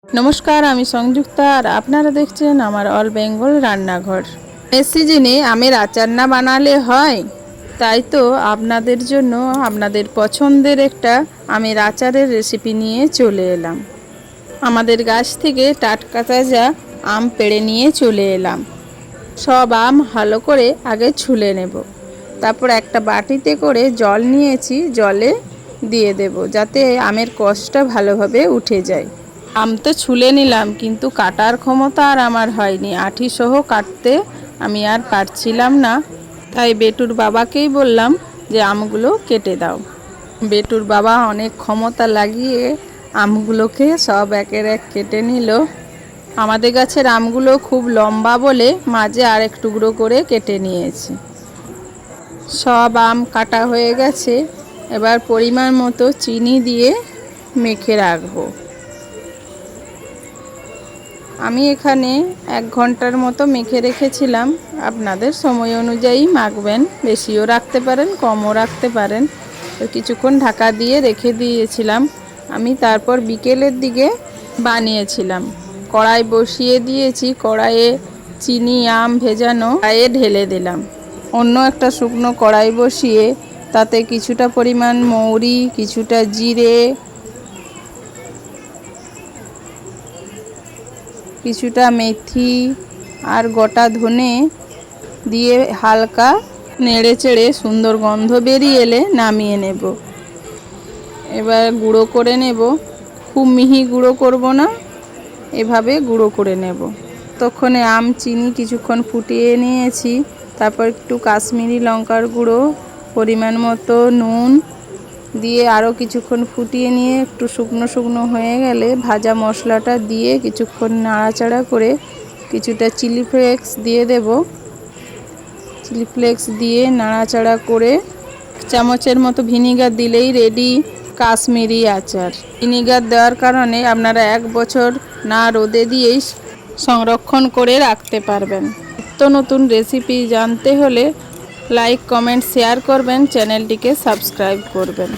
নমস্কার, আমি সংযুক্তা আর আপনারা দেখছেন আমার অল বেঙ্গল রান্নাঘর। এই সিজনে আমের আচার না বানালে হয়, তাই তো আপনাদের জন্য আপনাদের পছন্দের একটা আমের আচারের রেসিপি নিয়ে চলে এলাম। আমাদের গাছ থেকে টাটকা তাজা আম পেড়ে নিয়ে চলে এলাম। সব আম ভালো করে আগে ছুলে নেব, তারপর একটা বাটিতে করে জল নিয়েছি, জলে দিয়ে দেব যাতে আমের কষটা ভালোভাবে উঠে যায়। আম তো ছুলে নিলাম, কিন্তু কাটার ক্ষমতা আর আমার হয়নি। আঁটি সহ কাটতে আমি আর পারছিলাম না, তাই বেটুর বাবাকেই বললাম যে আমগুলো কেটে দাও। বেটুর বাবা অনেক ক্ষমতা লাগিয়ে আমগুলোকে সব একের এক কেটে নিল। আমাদের গাছের আমগুলো খুব লম্বা বলে মাঝে আরেক টুকরো করে কেটে নিয়েছি। সব আম কাটা হয়ে গেছে, এবার পরিমাণ মতো চিনি দিয়ে মেখে রাখবো। আমি এখানে 1 ঘন্টার মতো মেখে রেখেছিলাম। আপনাদের সময় অনুযায়ী মাখবেন, বেশিও রাখতে পারেন কমও রাখতে পারেন। তো কিছুক্ষণ ঢাকা দিয়ে রেখে দিয়েছিলাম। আমি তারপর বিকেলের দিকে বানিয়েছিলাম। কড়াই বসিয়ে দিয়েছি, কড়াইয়ে চিনি আম ভেজানো কড়াইয়ে ঢেলে দিলাম। অন্য একটা শুকনো কড়াই বসিয়ে তাতে কিছুটা পরিমাণ মৌরি, কিছুটা জিরে, কিছুটা মেথি আর গোটা ধনে দিয়ে হালকা নেড়ে চেড়ে সুন্দর গন্ধ বেরিয়ে এলে নামিয়ে নেব। এবার গুঁড়ো করে নেব, খুব মিহি গুঁড়ো করব না, এভাবে গুঁড়ো করে নেব। ততক্ষণে আম চিনি কিছুক্ষণ ফুটিয়ে নিয়েছি, তারপর একটু কাশ্মীরি লঙ্কার গুঁড়ো, পরিমাণ মতো নুন দিয়ে আরও কিছুক্ষণ ফুটিয়ে নিয়ে একটু শুকনো শুকনো হয়ে গেলে ভাজা মশলাটা দিয়ে কিছুক্ষণ নাড়াচাড়া করে কিছুটা চিলি ফ্লেক্স দিয়ে দেব। চিলি ফ্লেক্স দিয়ে নাড়াচাড়া করে চামচের মতো ভিনিগার দিলেই রেডি কাশ্মীরি আচার। ভিনিগার দেওয়ার কারণে আপনারা 1 বছর না রোদে দিয়েই সংরক্ষণ করে রাখতে পারবেন। নিত্য নতুন রেসিপি জানতে হলে লাইক, কমেন্ট, শেয়ার করবেন, চ্যানেলটিকে সাবস্ক্রাইব করবেন।